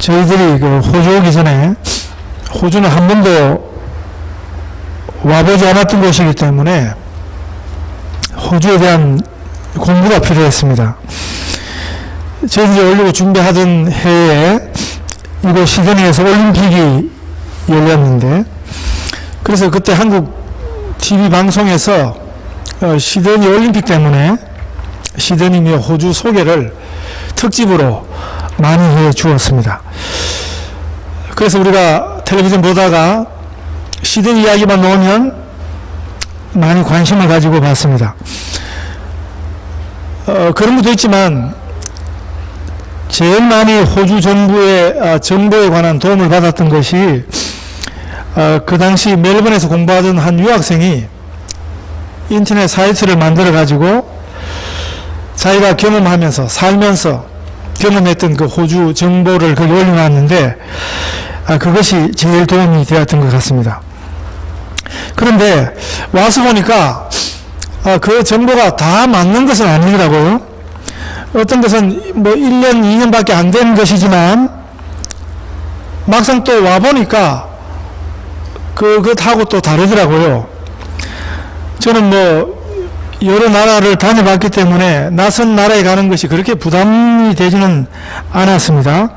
저희들이 그 호주 오기 전에 호주는 한 번도 와보지 않았던 곳이기 때문에 호주에 대한 공부가 필요했습니다. 저희들이 오려고 준비하던 해에 이곳 시드니에서 올림픽이 열렸는데, 그래서 그때 한국 TV 방송에서 시드니 올림픽 때문에 시드니 및 호주 소개를 특집으로 많이 해 주었습니다. 그래서 우리가 텔레비전 보다가 시드니 이야기만 나오면 많이 관심을 가지고 봤습니다. 그런 것도 있지만 제일 많이 호주 정부의 정보에 관한 도움을 받았던 것이 그 당시 멜번에서 공부하던 한 유학생이 인터넷 사이트를 만들어 가지고 자기가 경험하면서 살면서 경험했던 그 호주 정보를 거기 올려놨는데 그것이 제일 도움이 되었던 것 같습니다. 그런데 와서 보니까 그 정보가 다 맞는 것은 아니더라고요. 어떤 것은 뭐 1년, 2년밖에 안 된 것이지만 막상 또 와보니까 그것하고 또 다르더라고요. 저는 뭐 여러 나라를 다녀봤기 때문에 낯선 나라에 가는 것이 그렇게 부담이 되지는 않았습니다.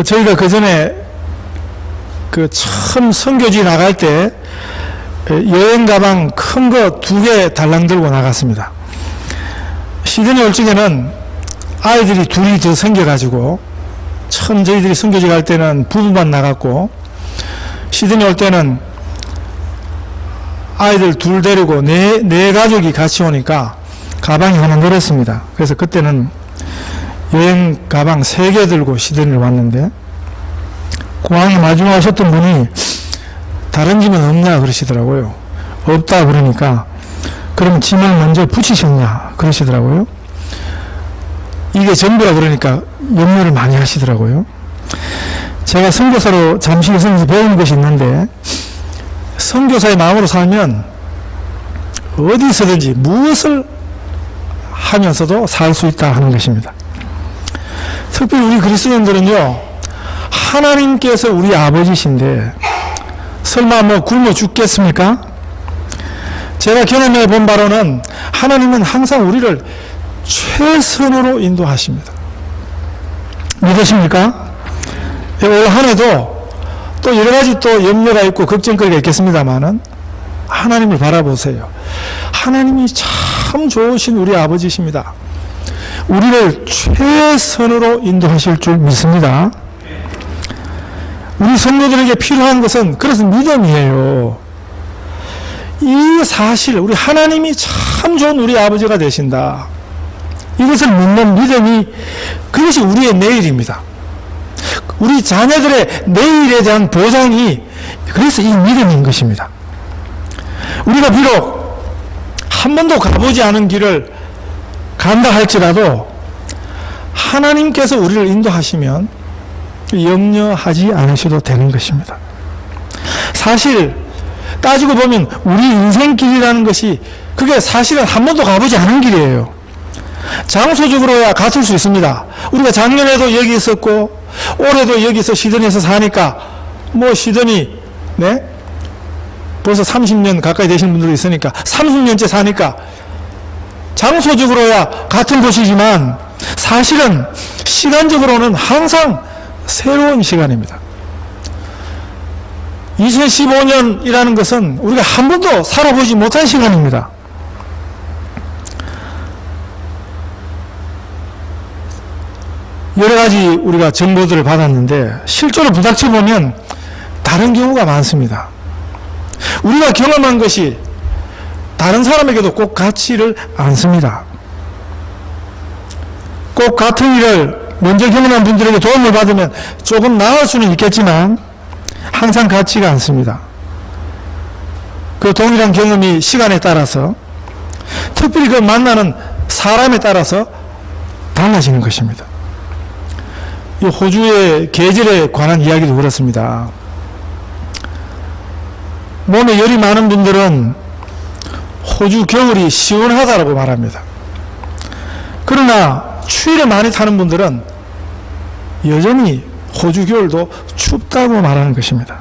저희가 그 전에 처음 선교지 나갈 때 여행 가방 큰 거 2개 달랑 들고 나갔습니다. 시드니 올 적에는 아이들이 둘이 더 생겨가지고 처음 저희들이 선교지 갈 때는 부부만 나갔고, 시드니 올 때는 아이들 둘 데리고 네 가족이 같이 오니까 가방이 하나 늘었습니다. 그래서 그때는 여행 가방 3개 들고 시드니를 왔는데, 공항에 마주하셨던 분이 다른 짐은 없냐 그러시더라고요. 없다 그러니까 그럼 짐을 먼저 붙이셨냐 그러시더라고요. 이게 전부라 그러니까 염려를 많이 하시더라고요. 제가 선교사로 잠시 있으면서 배운 것이 있는데, 선교사의 마음으로 살면 어디서든지 무엇을 하면서도 살 수 있다 하는 것입니다. 특별히 우리 그리스도인들은요, 하나님께서 우리 아버지신데 설마 뭐 굶어 죽겠습니까? 제가 경험해 본 바로는 하나님은 항상 우리를 최선으로 인도하십니다. 믿으십니까? 올 한 해도 또 여러 가지 또 염려가 있고 걱정거리가 있겠습니다만은 하나님을 바라보세요. 하나님이 참 좋으신 우리 아버지십니다. 우리를 최선으로 인도하실 줄 믿습니다. 우리 성도들에게 필요한 것은 그래서 믿음이에요. 이 사실, 우리 하나님이 참 좋은 우리 아버지가 되신다, 이것을 믿는 믿음이, 그것이 우리의 내일입니다. 우리 자녀들의 내일에 대한 보장이 그래서 이 믿음인 것입니다. 우리가 비록 한 번도 가보지 않은 길을 간다 할지라도 하나님께서 우리를 인도하시면 염려하지 않으셔도 되는 것입니다. 사실 따지고 보면 우리 인생길이라는 것이 그게 사실은 한 번도 가보지 않은 길이에요. 장소적으로야 같을 수 있습니다. 우리가 작년에도 여기 있었고 올해도 여기서 시드니에서 사니까 뭐 시드니 벌써 30년 가까이 되신 분들도 있으니까 30년째 사니까 장소적으로야 같은 곳이지만 사실은 시간적으로는 항상 새로운 시간입니다. 2015년이라는 것은 우리가 한 번도 살아보지 못한 시간입니다. 여러 가지 우리가 정보들을 받았는데 실제로 부닥쳐보면 다른 경우가 많습니다. 우리가 경험한 것이 다른 사람에게도 꼭 같지를 않습니다. 꼭 같은 일을 먼저 경험한 분들에게 도움을 받으면 조금 나을 수는 있겠지만 항상 같지가 않습니다. 그 동일한 경험이 시간에 따라서, 특별히 그 만나는 사람에 따라서 달라지는 것입니다. 이 호주의 계절에 관한 이야기도 그렇습니다. 몸에 열이 많은 분들은 호주 겨울이 시원하다고 말합니다. 그러나 추위를 많이 타는 분들은 여전히 호주 겨울도 춥다고 말하는 것입니다.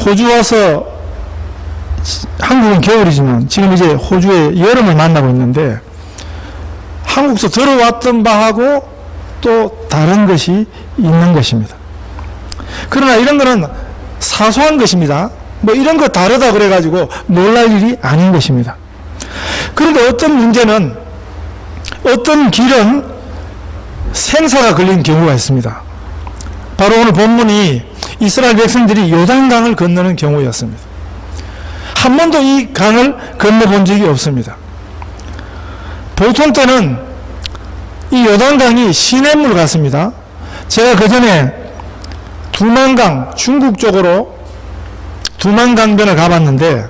호주 와서 한국은 겨울이지만 지금 이제 호주의 여름을 만나고 있는데 한국에서 들어왔던 바하고 또 다른 것이 있는 것입니다. 그러나 이런 거는 사소한 것입니다. 뭐 이런 거 다르다 그래가지고 놀랄 일이 아닌 것입니다. 그런데 어떤 문제는, 어떤 길은 생사가 걸린 경우가 있습니다. 바로 오늘 본문이 이스라엘 백성들이 요단강을 건너는 경우였습니다. 한 번도 이 강을 건너본 적이 없습니다. 보통 때는 이 요단강이 시냇물 같습니다. 제가 그 전에 두만강, 중국 쪽으로 두만강변을 가봤는데,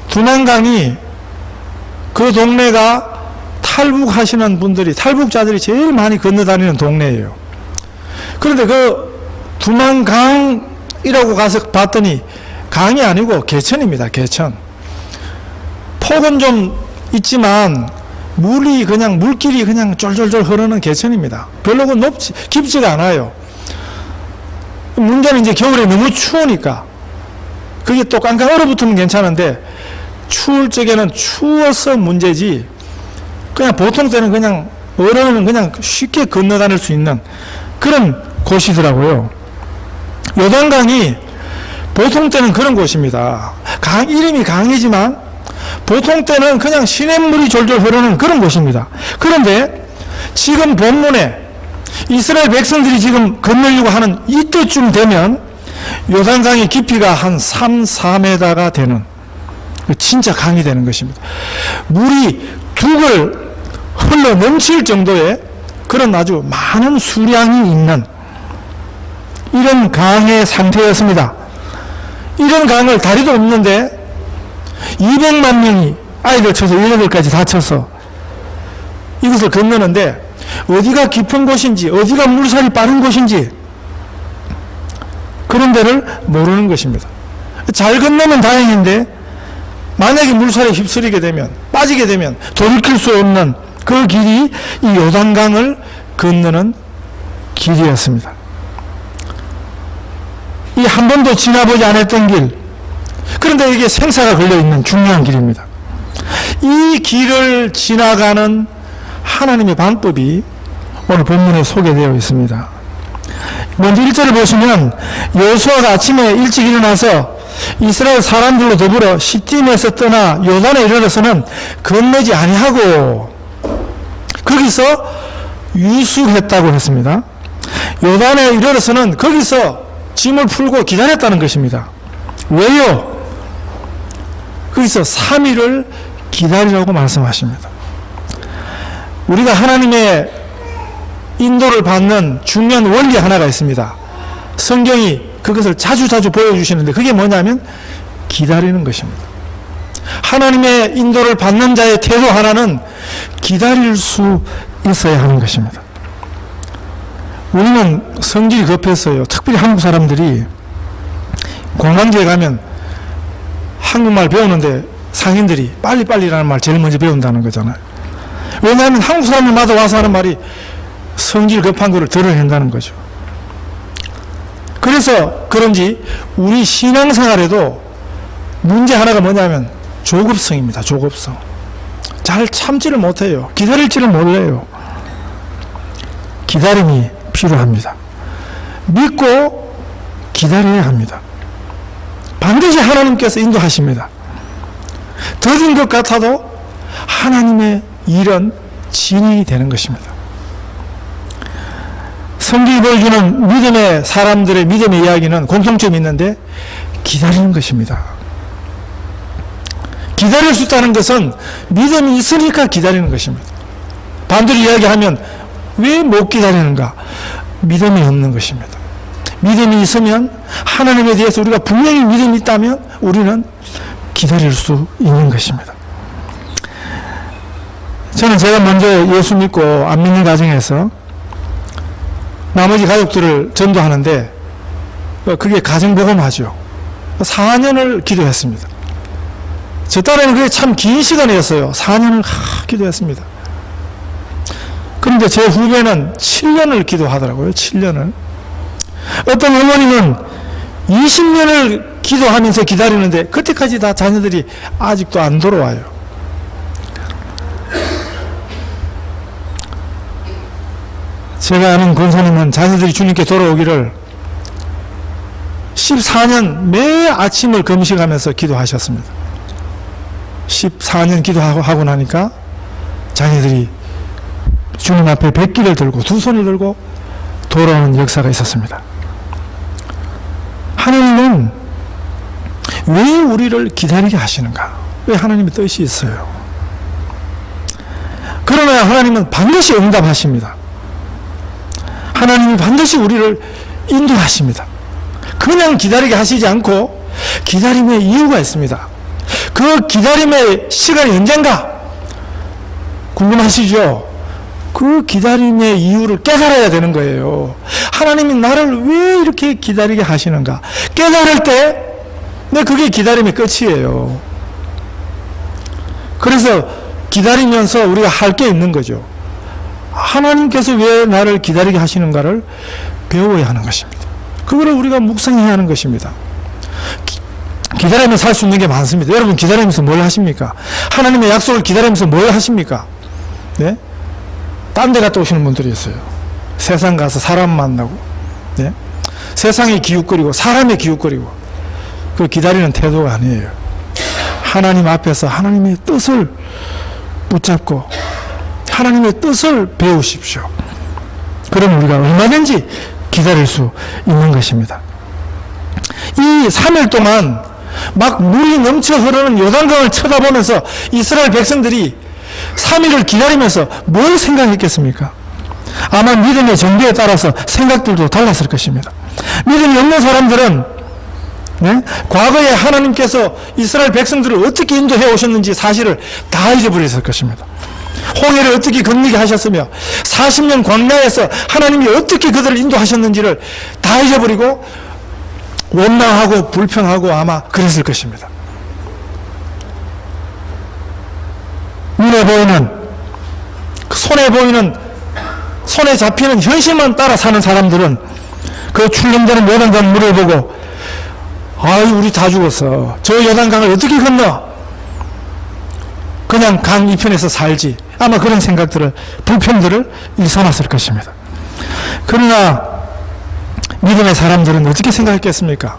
두만강이 그 동네가 탈북하시는 분들이, 탈북자들이 제일 많이 건너다니는 동네예요. 그런데 그 두만강이라고 가서 봤더니 강이 아니고 개천입니다. 개천. 폭은 좀 있지만 물이 그냥, 물길이 그냥 쫄쫄쫄 흐르는 개천입니다. 별로 깊지가 않아요. 문제는 이제 겨울에 너무 추우니까, 그게 또 깡깡 얼어붙으면 괜찮은데 추울 적에는 추워서 문제지, 그냥 보통 때는 그냥 얼어는 그냥 쉽게 건너다닐 수 있는 그런 곳이더라고요. 요단강이 보통 때는 그런 곳입니다. 이름이 강이지만 보통 때는 그냥 시냇물이 졸졸 흐르는 그런 곳입니다. 그런데 지금 본문에 이스라엘 백성들이 지금 건너려고 하는 이때쯤 되면 요단강의 깊이가 한 3, 4m가 되는 진짜 강이 되는 것입니다. 물이 둑을 흘러 넘칠 정도의 그런 아주 많은 수량이 있는 이런 강의 상태였습니다. 이런 강을 다리도 없는데 200만 명이 아이들 쳐서 18까지 다 쳐서 이것을 건너는데 어디가 깊은 곳인지, 어디가 물살이 빠른 곳인지 그런 데를 모르는 것입니다. 잘 건너면 다행인데 만약에 물살에 휩쓸리게 되면, 빠지게 되면 돌이킬 수 없는 그 길이 이 요단강을 건너는 길이었습니다. 이 한 번도 지나보지 않았던 길, 그런데 이게 생사가 걸려있는 중요한 길입니다. 이 길을 지나가는 하나님의 방법이 오늘 본문에 소개되어 있습니다. 먼저 1절을 보시면 여호수아가 아침에 일찍 일어나서 이스라엘 사람들로 더불어 시팀에서 떠나 요단에 이르러서는 건너지 아니하고 거기서 유숙했다고 했습니다. 요단에 이르러서는 거기서 짐을 풀고 기다렸다는 것입니다. 왜요? 거기서 3일을 기다리라고 말씀하십니다. 우리가 하나님의 인도를 받는 중요한 원리 하나가 있습니다. 성경이 그것을 자주 보여주시는데 그게 뭐냐면 기다리는 것입니다. 하나님의 인도를 받는 자의 태도 하나는 기다릴 수 있어야 하는 것입니다. 우리는 성질이 급했어요. 특별히 한국 사람들이 관광지에 가면 한국말 배우는데 상인들이 빨리빨리라는 말 제일 먼저 배운다는 거잖아요. 왜냐하면 한국 사람들마다 와서 하는 말이 성질 급한 거를 드러낸다는 거죠. 그래서 그런지 우리 신앙생활에도 문제 하나가 뭐냐면 조급성입니다. 조급성. 잘 참지를 못해요. 기다릴지를 몰라요. 기다림이 필요합니다. 믿고 기다려야 합니다. 반드시 하나님께서 인도하십니다. 더딘 것 같아도 하나님의 일은 진행이 되는 것입니다. 성경이 보여주는 믿음의 사람들의 믿음의 이야기는 공통점이 있는데 기다리는 것입니다. 기다릴 수 있다는 것은 믿음이 있으니까 기다리는 것입니다. 반대로 이야기하면 왜 못 기다리는가? 믿음이 없는 것입니다. 믿음이 있으면 하나님에 대해서 우리가 분명히 믿음이 있다면 우리는 기다릴 수 있는 것입니다. 저는 제가 먼저 예수 믿고 안 믿는 가정에서 나머지 가족들을 전도하는데 그게 가정복음하죠. 4년을 기도했습니다. 저 딸에는 그게 참 긴 시간이었어요. 4년을 기도했습니다. 그런데 제 후배는 7년을 기도하더라고요. 7년을. 어떤 어머니는 20년을 기도하면서 기다리는데 그때까지 다 자녀들이 아직도 안 돌아와요. 제가 아는 권사님은 자녀들이 주님께 돌아오기를 14년 매 아침을 금식하면서 기도하셨습니다. 14년 기도하고 나니까 자녀들이 주님 앞에 백기를 들고 두 손을 들고 돌아오는 역사가 있었습니다. 하나님은 왜 우리를 기다리게 하시는가? 왜 하나님의 뜻이 있어요? 그러나 하나님은 반드시 응답하십니다. 하나님이 반드시 우리를 인도하십니다. 그냥 기다리게 하시지 않고 기다림의 이유가 있습니다. 그 기다림의 시간이 언젠가? 궁금하시죠? 그 기다림의 이유를 깨달아야 되는 거예요. 하나님이 나를 왜 이렇게 기다리게 하시는가? 깨달을 때, 그게 기다림의 끝이에요. 그래서 기다리면서 우리가 할 게 있는 거죠. 하나님께서 왜 나를 기다리게 하시는가를 배워야 하는 것입니다. 그거를 우리가 묵상해야 하는 것입니다. 기다리면서 할 수 있는 게 많습니다. 여러분 기다리면서 뭘 하십니까? 하나님의 약속을 기다리면서 뭘 하십니까? 네? 딴 데 갔다 오시는 분들이 있어요. 세상 가서 사람 만나고, 네? 세상에 기웃거리고 사람에 기웃거리고, 그걸 기다리는 태도가 아니에요. 하나님 앞에서 하나님의 뜻을 붙잡고 하나님의 뜻을 배우십시오. 그럼 우리가 얼마든지 기다릴 수 있는 것입니다. 이 3일 동안 막 물이 넘쳐 흐르는 요단강을 쳐다보면서 이스라엘 백성들이 3일을 기다리면서 뭘 생각했겠습니까? 아마 믿음의 정도에 따라서 생각들도 달랐을 것입니다. 믿음이 없는 사람들은 과거에 하나님께서 이스라엘 백성들을 어떻게 인도해 오셨는지 사실을 다 잊어버렸을 것입니다. 홍해를 어떻게 건너게 하셨으며 40년 광야에서 하나님이 어떻게 그들을 인도하셨는지를 다 잊어버리고 원망하고 불평하고 아마 그랬을 것입니다. 눈에 보이는, 손에 보이는, 손에 잡히는 현실만 따라 사는 사람들은 그 출렁대는 요단강 물을 보고 아유 우리 다 죽었어. 저 요단강을 어떻게 건너? 그냥 강 이편에서 살지. 아마 그런 생각들을, 불평들을 일삼았을 것입니다. 그러나 믿음의 사람들은 어떻게 생각했겠습니까?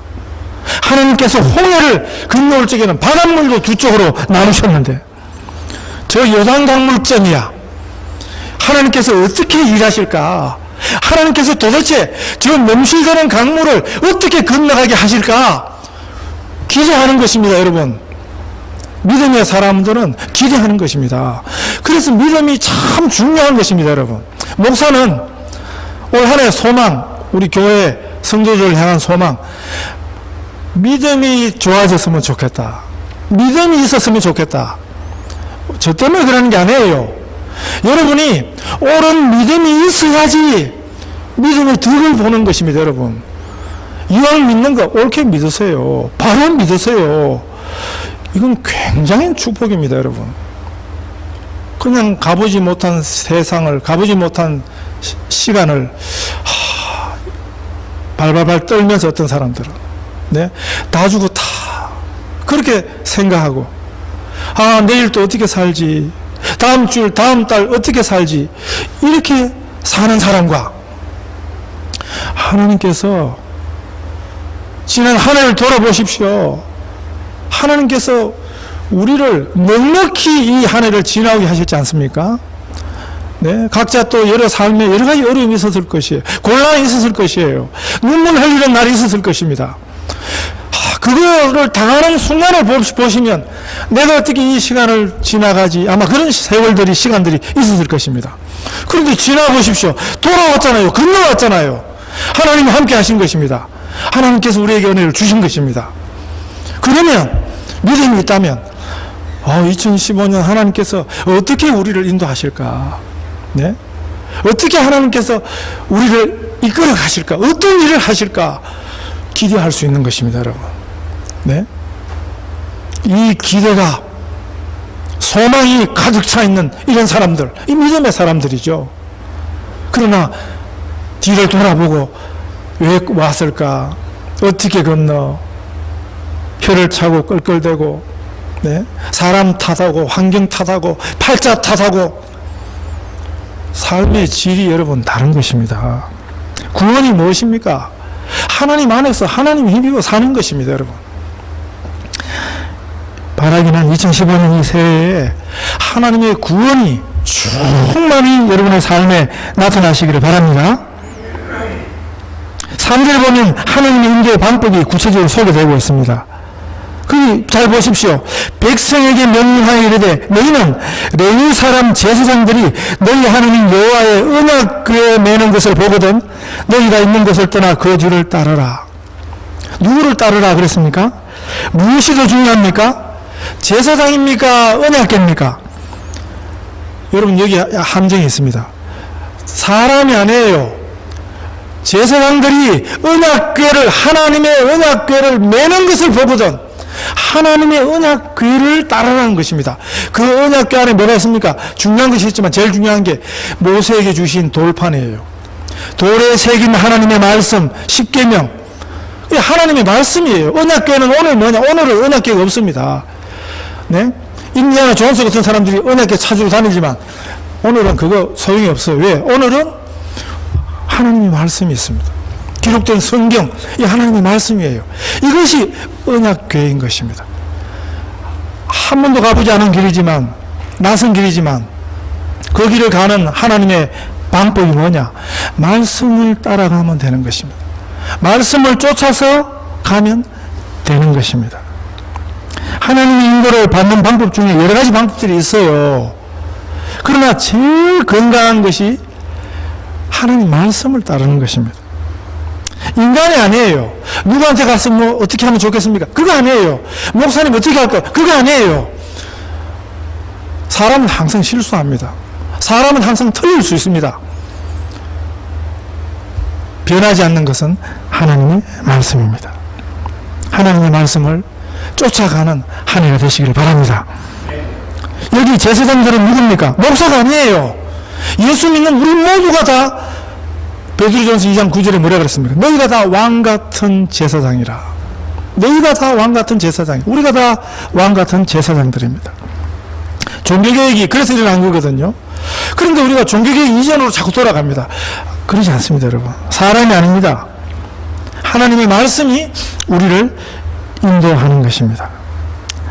하나님께서 홍해를 건너올 적에는 바닷물도 두 쪽으로 나누셨는데 저 요단강 물전이야. 하나님께서 어떻게 일하실까? 하나님께서 도대체 저 넘실대는 강물을 어떻게 건너가게 하실까? 기대하는 것입니다, 여러분. 믿음의 사람들은 기대하는 것입니다. 그래서 믿음이 참 중요한 것입니다, 여러분. 목사는 올 한 해 소망, 우리 교회 성도들을 향한 소망, 믿음이 좋아졌으면 좋겠다. 믿음이 있었으면 좋겠다. 저 때문에 그러는 게 아니에요. 여러분이 옳은 믿음이 있어야지 믿음의 덕을 보는 것입니다, 여러분. 이왕 믿는 거 옳게 믿으세요. 바로 믿으세요. 이건 굉장히 축복입니다, 여러분. 그냥 가보지 못한 세상을, 가보지 못한 시간을 발발발 떨면서 어떤 사람들은 다 주고 다 그렇게 생각하고 내일 또 어떻게 살지, 다음 주, 다음 달 어떻게 살지, 이렇게 사는 사람과 하나님께서 지난 한 해를 돌아보십시오. 하나님께서 우리를 넉넉히 이 한 해를 지나오게 하셨지 않습니까? 각자 또 여러 삶에 여러 가지 어려움이 있었을 것이에요. 곤란이 있었을 것이에요. 눈물 흘리는 날이 있었을 것입니다. 그거를 당하는 순간을 보시면 내가 어떻게 이 시간을 지나가지, 아마 그런 세월들이, 시간들이 있었을 것입니다. 그런데 지나보십시오. 돌아왔잖아요. 건너왔잖아요. 하나님이 함께 하신 것입니다. 하나님께서 우리에게 은혜를 주신 것입니다. 그러면 믿음이 있다면 2015년 하나님께서 어떻게 우리를 인도하실까? 어떻게 하나님께서 우리를 이끌어 가실까? 어떤 일을 하실까? 기대할 수 있는 것입니다, 여러분. 이 기대가, 소망이 가득 차 있는 이런 사람들, 이 믿음의 사람들이죠. 그러나 뒤를 돌아보고 왜 왔을까? 어떻게 건너? 혀를 차고 끌끌대고, 네? 사람 탓하고 환경 탓하고 팔자 탓하고. 삶의 질이 여러분 다른 것입니다. 구원이 무엇입니까? 하나님 안에서 하나님 힘입어 사는 것입니다, 여러분. 바라기는 2015년 이 새해에 하나님의 구원이 충만히 여러분의 삶에 나타나시기를 바랍니다. 3절 보면 하나님의 인도의 방법이 구체적으로 소개되고 있습니다. 거기 잘 보십시오. 백성에게 명령하여 이르되 너희는 레위 사람 제사장들이 너희 하나님 여호와의 언약궤에 매는 것을 보거든 너희가 있는 곳을 떠나 그 뒤를 따르라. 누구를 따르라 그랬습니까? 무엇이 더 중요합니까? 제사장입니까? 언약궤입니까? 여러분 여기 함정이 있습니다. 사람이 아니에요. 제사장들이 언약궤를 하나님의 언약궤를 매는 것을 보거든 하나님의 언약궤를 따르라는 것입니다. 그 언약궤 안에 뭐가 있습니까? 중요한 것이 있지만 제일 중요한 게 모세에게 주신 돌판이에요. 돌에 새긴 하나님의 말씀 10계명 하나님의 말씀이에요. 언약궤는 오늘 뭐냐? 오늘은 언약궤가 없습니다. 네? 인디아나 존스 같은 사람들이 언약궤 찾으러 다니지만 오늘은 그거 소용이 없어요. 왜? 오늘은 하나님의 말씀이 있습니다. 기록된 성경, 이 하나님의 말씀이에요. 이것이 언약궤인 것입니다. 한 번도 가보지 않은 길이지만, 낯선 길이지만, 그 길을 가는 하나님의 방법이 뭐냐? 말씀을 따라가면 되는 것입니다. 말씀을 쫓아서 가면 되는 것입니다. 하나님의 인도를 받는 방법 중에 여러 가지 방법들이 있어요. 그러나 제일 건강한 것이 하나님 말씀을 따르는 것입니다. 인간이 아니에요. 누구한테 가서 뭐 어떻게 하면 좋겠습니까? 그거 아니에요. 목사님 어떻게 할까요? 그거 아니에요. 사람은 항상 실수합니다. 사람은 항상 틀릴 수 있습니다. 변하지 않는 것은 하나님의 말씀입니다. 하나님의 말씀을 쫓아가는 한 해가 되시기를 바랍니다. 여기 제사장들은 누굽니까? 목사가 아니에요. 예수 믿는 우리 모두가 다 베드로전서 2장 9절에 뭐라 그랬습니까? 너희가 다 왕같은 제사장이라. 너희가 다 왕같은 제사장이. 우리가 다 왕같은 제사장들입니다. 종교개혁이 그래서 일어난 거거든요. 그런데 우리가 종교개혁 이전으로 자꾸 돌아갑니다. 그러지 않습니다, 여러분. 사람이 아닙니다. 하나님의 말씀이 우리를 인도하는 것입니다.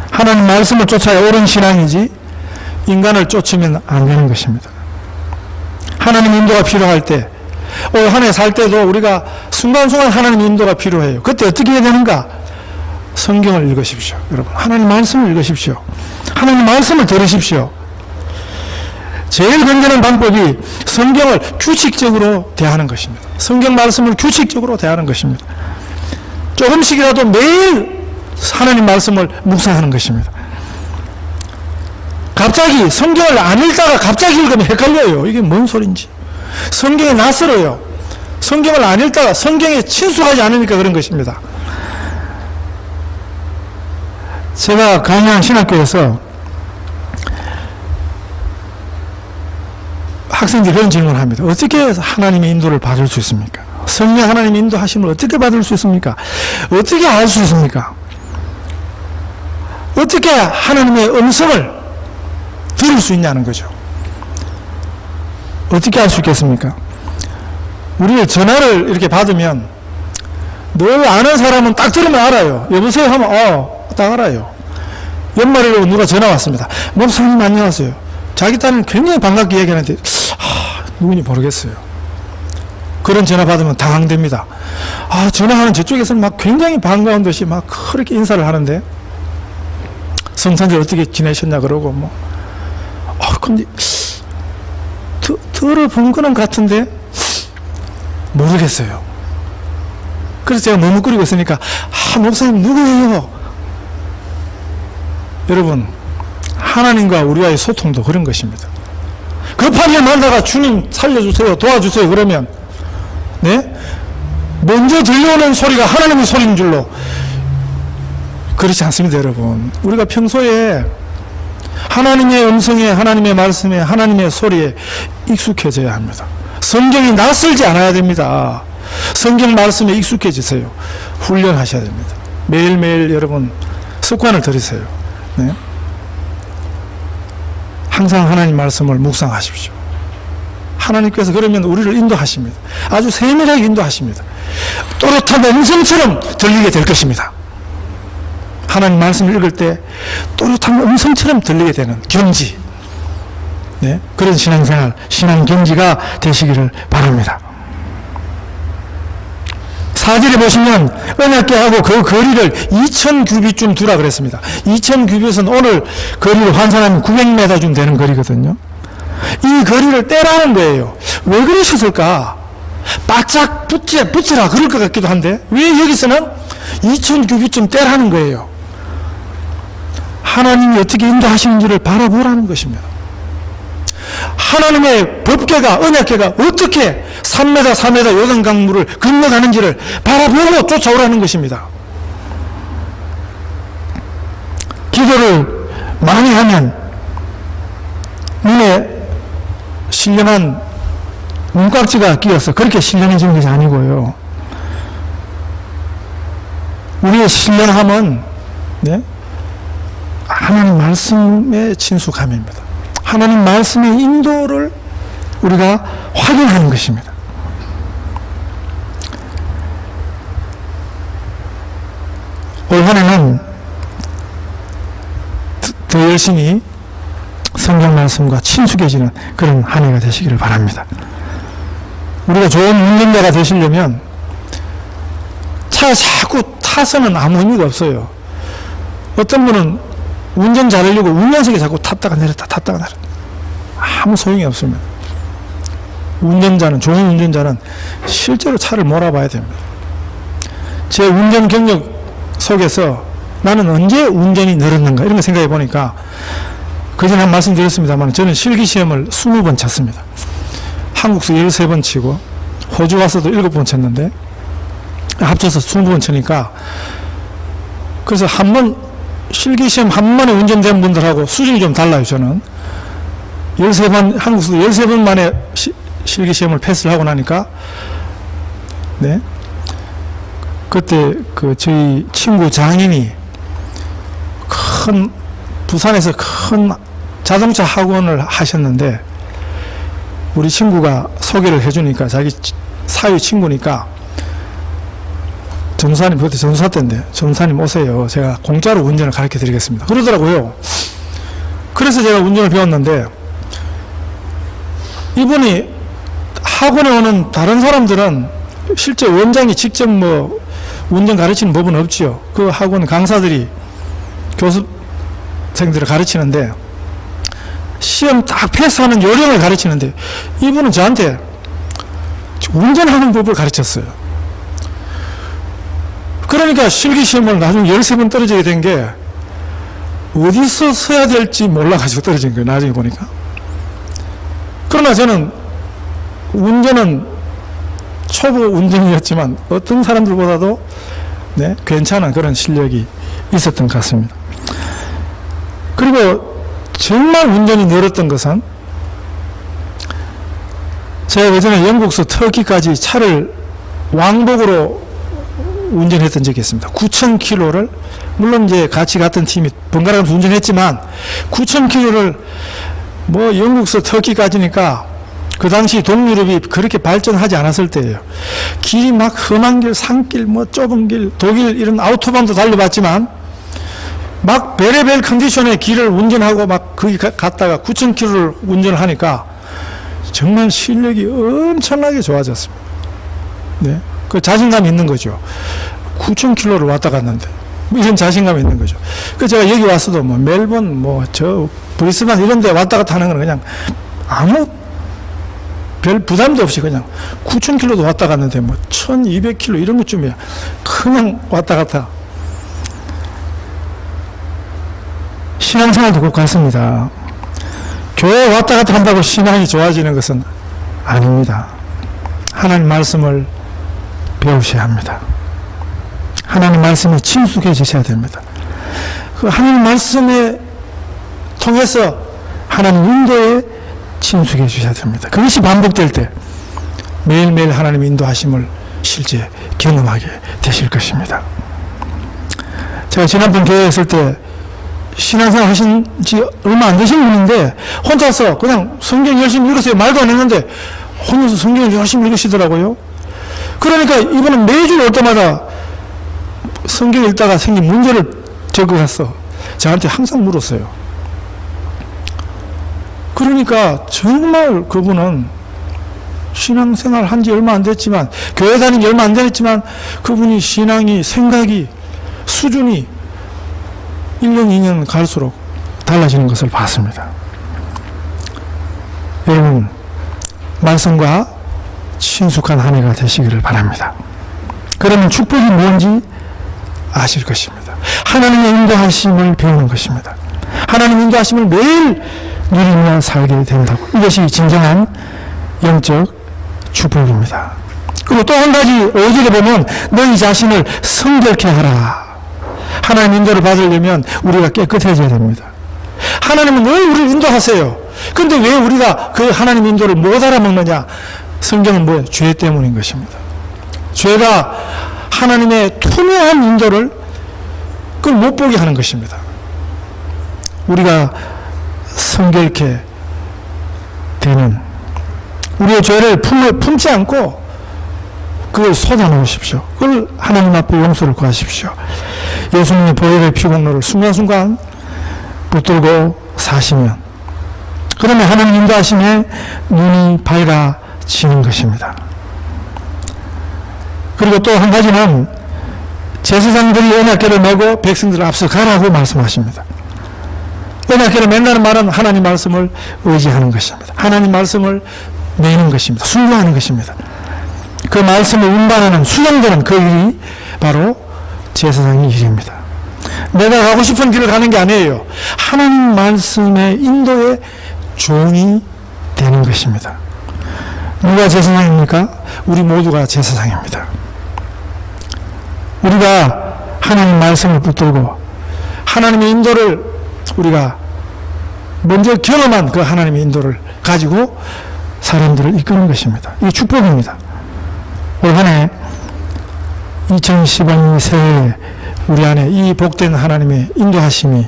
하나님 말씀을 쫓아야 옳은 신앙이지 인간을 쫓으면 안 되는 것입니다. 하나님 인도가 필요할 때 올 한 해 살 때도 우리가 순간순간 하나님 인도가 필요해요. 그때 어떻게 해야 되는가? 성경을 읽으십시오. 여러분 하나님 말씀을 읽으십시오. 하나님 말씀을 들으십시오. 제일 건전한 방법이 성경을 규칙적으로 대하는 것입니다. 성경 말씀을 규칙적으로 대하는 것입니다. 조금씩이라도 매일 하나님 말씀을 묵상하는 것입니다. 갑자기 성경을 안 읽다가 갑자기 읽으면 헷갈려요. 이게 뭔 소린지. 성경에 낯설어요. 성경을 안 읽다가 성경에 친숙하지 않으니까 그런 것입니다. 제가 강양 신학교에서 학생들이 그런 질문을 합니다. 어떻게 하나님의 인도를 받을 수 있습니까? 성령 하나님의 인도하심을 어떻게 받을 수 있습니까? 어떻게 알 수 있습니까? 어떻게 하나님의 음성을 들을 수 있냐는 거죠. 어떻게 알 수 있겠습니까? 우리 전화를 이렇게 받으면 늘 아는 사람은 딱 들으면 알아요. 여보세요 하면 딱 알아요. 연말에 누가 전화 왔습니다. 목사님 안녕하세요. 자기 딸은 굉장히 반갑게 얘기하는데 누군지 모르겠어요. 그런 전화 받으면 당황됩니다. 전화하는 저쪽에서는 막 굉장히 반가운 듯이 막 그렇게 인사를 하는데 성탄절 어떻게 지내셨냐 그러고 뭐 근데 들어본 거는 같은데 모르겠어요. 그래서 제가 머뭇거리고 있으니까 목사님 누구예요? 여러분 하나님과 우리와의 소통도 그런 것입니다. 급한 일 만나가 주님 살려주세요 도와주세요 그러면 네? 먼저 들려오는 소리가 하나님의 소리인 줄로 그렇지 않습니다. 여러분 우리가 평소에 하나님의 음성에 하나님의 말씀에 하나님의 소리에 익숙해져야 합니다. 성경이 낯설지 않아야 됩니다. 성경 말씀에 익숙해지세요. 훈련하셔야 됩니다. 매일매일 여러분 습관을 들이세요. 네? 항상 하나님 말씀을 묵상하십시오. 하나님께서 그러면 우리를 인도하십니다. 아주 세밀하게 인도하십니다. 또렷한 음성처럼 들리게 될 것입니다. 하나님 말씀을 읽을 때 또렷한 음성처럼 들리게 되는 경지, 네? 그런 신앙생활, 신앙 경지가 되시기를 바랍니다. 4절에 보시면 언약궤하고 그 거리를 2000규빗쯤 두라 그랬습니다. 2000규빗은 오늘 거리를 환산하면 900m쯤 되는 거리거든요. 이 거리를 떼라는 거예요. 왜 그러셨을까? 바짝 붙이라 그럴 것 같기도 한데 왜 여기서는 2000규빗쯤 떼라는 거예요? 하나님이 어떻게 인도하시는지를 바라보라는 것입니다. 하나님의 법궤가, 언약궤가 어떻게 3m, 4m 요단강물을 건너가는지를 바라보고 쫓아오라는 것입니다. 기도를 많이 하면 눈에 신령한 눈깍지가 끼어서 그렇게 신령해지는 것이 아니고요. 우리의 신령함은, 네? 하나님 말씀의 친숙함입니다. 하나님 말씀의 인도를 우리가 확인하는 것입니다. 올 한해는 더 열심히 성경 말씀과 친숙해지는 그런 한 해가 되시기를 바랍니다. 우리가 좋은 운전자가 되시려면 차 자꾸 타서는 아무 의미가 없어요. 어떤 분은 운전 잘하려고 운전석에 자꾸 탔다가 내렸다 아무 소용이 없습니다. 운전자는, 좋은 운전자는 실제로 차를 몰아봐야 됩니다. 제 운전 경력 속에서 나는 언제 운전이 늘었는가 이런 거 생각해 보니까 그전에 한 말씀 드렸습니다만 저는 실기시험을 20번 쳤습니다. 한국서 13번 치고 호주 와서도 7번 쳤는데 합쳐서 20번 치니까 그래서 한 번 실기시험 한 번에 운전된 분들하고 수준이 좀 달라요. 저는 13번 한국서 13번 만에 실기시험을 패스를 하고 나니까 네 그때 그 저희 친구 장인이 부산에서 큰 자동차 학원을 하셨는데 우리 친구가 소개를 해주니까 자기 사위 친구니까 전사님, 그때 전사 때인데 전사님 오세요. 제가 공짜로 운전을 가르쳐 드리겠습니다. 그러더라고요. 그래서 제가 운전을 배웠는데 이분이 학원에 오는 다른 사람들은 실제 원장이 직접 뭐 운전 가르치는 법은 없지요. 그 학원 강사들이 교습생들을 가르치는데 시험 딱 패스하는 요령을 가르치는데 이분은 저한테 운전하는 법을 가르쳤어요. 그러니까 실기시험을 나중에 13번 떨어지게 된 게 어디서 서야 될지 몰라가지고 떨어진 거예요. 나중에 보니까. 그러나 저는 운전은 초보 운전이었지만 어떤 사람들보다도 네, 괜찮은 그런 실력이 있었던 것 같습니다. 그리고 정말 운전이 늘었던 것은 제가 예전에 영국서 터키까지 차를 왕복으로 운전했던 적이 있습니다. 9,000km를 물론 이제 같이 갔던 팀이 번갈아가면서 운전했지만 9,000km를 뭐 영국서 터키까지니까 그 당시 동유럽이 그렇게 발전하지 않았을 때예요. 길이 막 험한 길, 산길, 뭐 좁은 길, 독일 이런 아우토반도 달려봤지만 막 베레벨 컨디션의 길을 운전하고 막 거기 갔다가 9,000km를 운전을 하니까 정말 실력이 엄청나게 좋아졌습니다. 네. 그 자신감이 있는 거죠. 9,000km를 왔다 갔는데 뭐 이런 자신감이 있는 거죠. 그 제가 여기 와서도 뭐 멜번 뭐 저 브리스반 이런 데 왔다 갔다 하는 건 그냥 아무 별 부담도 없이 그냥 9,000km도 왔다 갔는데 뭐 1,200km 이런 것쯤이야. 그냥 왔다 갔다. 신앙생활도 꼭 같습니다. 교회 왔다 갔다 한다고 신앙이 좋아지는 것은 아닙니다. 하나님 말씀을 배우셔야 합니다. 하나님 말씀에 친숙해지셔야 됩니다. 그 하나님 말씀에 통해서 하나님 인도에 친숙해 주셔야 됩니다. 그것이 반복될 때 매일매일 하나님의 인도하심을 실제 경험하게 되실 것입니다. 제가 지난번 교회에 있을 때 신앙생활 하신 지 얼마 안 되신 분인데 혼자서 그냥 성경 열심히 읽으세요. 말도 안 했는데 혼자서 성경을 열심히 읽으시더라고요. 그러니까 이분은 매주 올 때마다 성경 읽다가 생긴 문제를 적어서 저한테 항상 물었어요. 그러니까 정말 그분은 신앙생활 한 지 얼마 안 됐지만, 교회 다닌 지 얼마 안 됐지만 그분이 신앙이, 생각이, 수준이 1년, 2년 갈수록 달라지는 것을 봤습니다. 여러분, 말씀과 친숙한 한 해가 되시기를 바랍니다. 그러면 축복이 뭔지 아실 것입니다. 하나님의 인도하심을 배우는 것입니다. 하나님의 인도하심을 매일 누리며 살게 된다고. 이것이 진정한 영적 축복입니다. 그리고 또 한 가지 5절에 보면 너희 자신을 성결케 하라. 하나님 인도를 받으려면 우리가 깨끗해져야 됩니다. 하나님은 늘 우리를 인도하세요. 그런데 왜 우리가 그 하나님 인도를 못 알아먹느냐? 성경은 뭐예요? 죄 때문인 것입니다. 죄가 하나님의 투명한 인도를 그걸 못 보게 하는 것입니다. 우리가 성결케 되는, 우리의 죄를 품지 않고 그걸 쏟아놓으십시오. 그걸 하나님 앞에 용서를 구하십시오. 예수님의 보혈의 피공로를 순간순간 붙들고 사시면, 그러면 하나님 인도하심에 눈이 밝아지는 것입니다. 그리고 또 한 가지는 제사장들이 언약궤를 메고 백성들을 앞서 가라고 말씀하십니다. 언약궤를 맨다는 말은 하나님 말씀을 의지하는 것입니다. 하나님 말씀을 내는 것입니다. 순종하는 것입니다. 그 말씀을 운반하는, 수행되는 그 일이 바로 제사장의 일입니다. 내가 가고 싶은 길을 가는 게 아니에요. 하나님 말씀의 인도의 종이 되는 것입니다. 누가 제사장입니까? 우리 모두가 제사장입니다. 우리가 하나님 말씀을 붙들고 하나님의 인도를 우리가 먼저 경험한 그 하나님의 인도를 가지고 사람들을 이끄는 것입니다. 이게 축복입니다. 올 한 해 2015년 새해에 우리 안에 이 복된 하나님의 인도하심이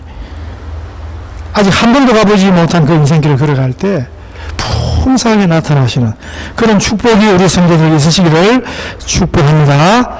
아직 한 번도 가보지 못한 그 인생길을 걸어갈 때 풍성하게 나타나시는 그런 축복이 우리 성도들 있으시기를 축복합니다.